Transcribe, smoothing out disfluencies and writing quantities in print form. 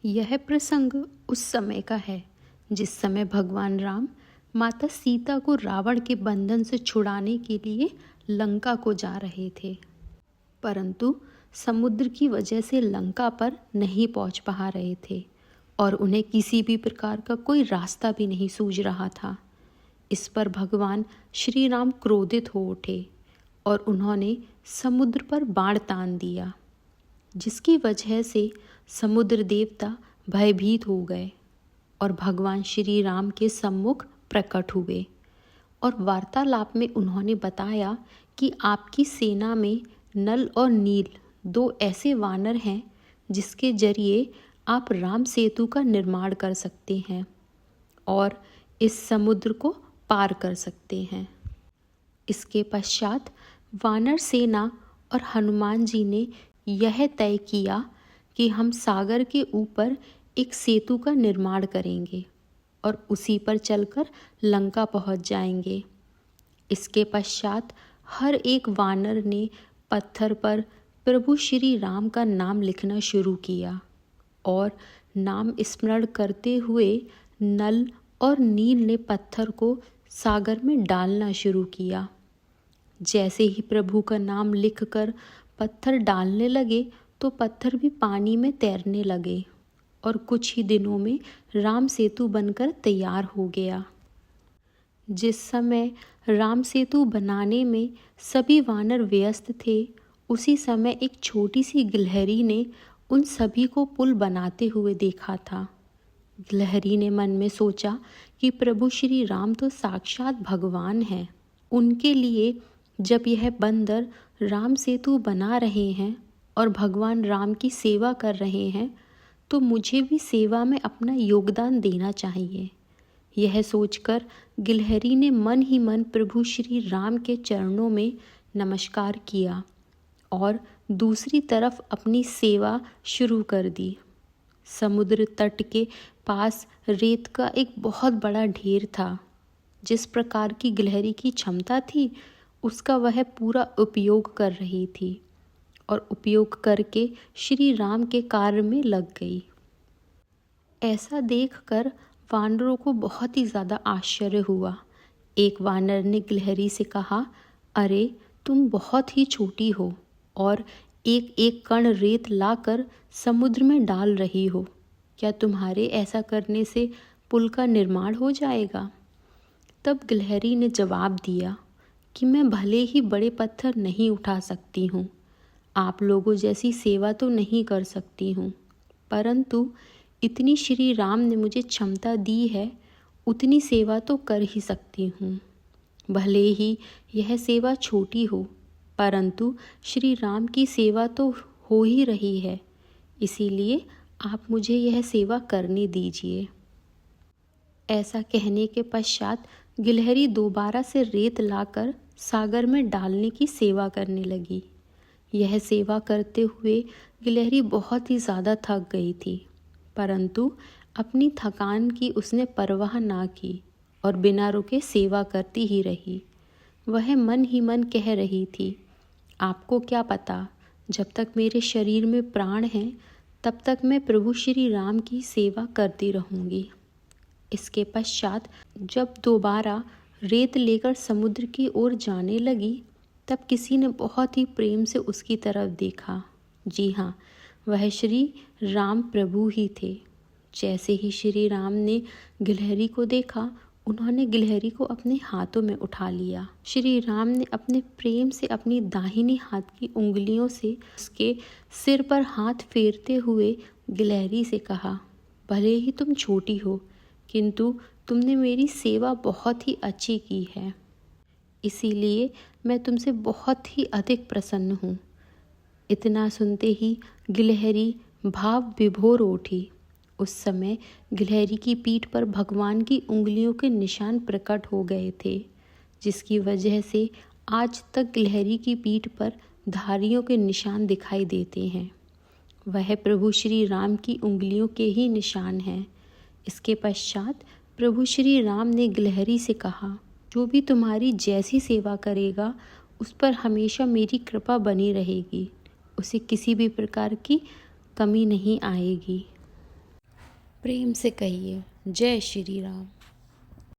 यह प्रसंग उस समय का है जिस समय भगवान राम माता सीता को रावण के बंधन से छुड़ाने के लिए लंका को जा रहे थे, परंतु समुद्र की वजह से लंका पर नहीं पहुंच पा रहे थे और उन्हें किसी भी प्रकार का कोई रास्ता भी नहीं सूझ रहा था। इस पर भगवान श्री राम क्रोधित हो उठे और उन्होंने समुद्र पर बाण तान दिया, जिसकी वजह से समुद्र देवता भयभीत हो गए और भगवान श्री राम के सम्मुख प्रकट हुए और वार्तालाप में उन्होंने बताया कि आपकी सेना में नल और नील दो ऐसे वानर हैं जिसके जरिए आप राम सेतु का निर्माण कर सकते हैं और इस समुद्र को पार कर सकते हैं। इसके पश्चात वानर सेना और हनुमान जी ने यह तय किया कि हम सागर के ऊपर एक सेतु का निर्माण करेंगे और उसी पर चलकर लंका पहुंच जाएंगे। इसके पश्चात हर एक वानर ने पत्थर पर प्रभु श्री राम का नाम लिखना शुरू किया और नाम स्मरण करते हुए नल और नील ने पत्थर को सागर में डालना शुरू किया। जैसे ही प्रभु का नाम लिखकर पत्थर डालने लगे तो पत्थर भी पानी में तैरने लगे और कुछ ही दिनों में राम सेतु बनकर तैयार हो गया। जिस समय राम सेतु बनाने में सभी वानर व्यस्त थे, उसी समय एक छोटी सी गिलहरी ने उन सभी को पुल बनाते हुए देखा था। गिलहरी ने मन में सोचा कि प्रभु श्री राम तो साक्षात भगवान हैं। उनके लिए जब यह बंदर राम सेतु बना रहे हैं और भगवान राम की सेवा कर रहे हैं, तो मुझे भी सेवा में अपना योगदान देना चाहिए। यह सोचकर गिलहरी ने मन ही मन प्रभु श्री राम के चरणों में नमस्कार किया और दूसरी तरफ अपनी सेवा शुरू कर दी। समुद्र तट के पास रेत का एक बहुत बड़ा ढेर था। जिस प्रकार की गिलहरी की क्षमता थी, उसका वह पूरा उपयोग कर रही थी और उपयोग करके श्री राम के कार्य में लग गई। ऐसा देखकर वानरों को बहुत ही ज़्यादा आश्चर्य हुआ। एक वानर ने गिलहरी से कहा, अरे तुम बहुत ही छोटी हो और एक एक कण रेत लाकर समुद्र में डाल रही हो। क्या तुम्हारे ऐसा करने से पुल का निर्माण हो जाएगा? तब गिलहरी ने जवाब दिया कि मैं भले ही बड़े पत्थर नहीं उठा सकती हूँ, आप लोगों जैसी सेवा तो नहीं कर सकती हूँ, परंतु इतनी श्री राम ने मुझे क्षमता दी है, उतनी सेवा तो कर ही सकती हूँ। भले ही यह सेवा छोटी हो, परंतु श्री राम की सेवा तो हो ही रही है, इसीलिए आप मुझे यह सेवा करने दीजिए। ऐसा कहने के पश्चात गिलहरी दोबारा से रेत लाकर सागर में डालने की सेवा करने लगी। यह सेवा करते हुए गिलहरी बहुत ही ज़्यादा थक गई थी, परंतु अपनी थकान की उसने परवाह ना की और बिना रुके सेवा करती ही रही। वह मन ही मन कह रही थी, आपको क्या पता, जब तक मेरे शरीर में प्राण हैं तब तक मैं प्रभु श्री राम की सेवा करती रहूँगी। इसके पश्चात जब दोबारा रेत लेकर समुद्र की ओर जाने लगी, तब किसी ने बहुत ही प्रेम से उसकी तरफ देखा। जी हाँ, वह श्री राम प्रभु ही थे। जैसे ही श्री राम ने गिलहरी को देखा, उन्होंने गिलहरी को अपने हाथों में उठा लिया। श्री राम ने अपने प्रेम से अपनी दाहिनी हाथ की उंगलियों से उसके सिर पर हाथ फेरते हुए गिलहरी से कहा, भले ही तुम छोटी हो, किंतु तुमने मेरी सेवा बहुत ही अच्छी की है, इसीलिए मैं तुमसे बहुत ही अधिक प्रसन्न हूँ। इतना सुनते ही गिलहरी भाव विभोर उठी। उस समय गिलहरी की पीठ पर भगवान की उंगलियों के निशान प्रकट हो गए थे, जिसकी वजह से आज तक गिलहरी की पीठ पर धारियों के निशान दिखाई देते हैं। वह प्रभु श्री राम की उंगलियों के ही निशान हैं। इसके पश्चात प्रभु श्री राम ने गिलहरी से कहा, जो भी तुम्हारी जैसी सेवा करेगा उस पर हमेशा मेरी कृपा बनी रहेगी, उसे किसी भी प्रकार की कमी नहीं आएगी। प्रेम से कहिए जय श्री राम।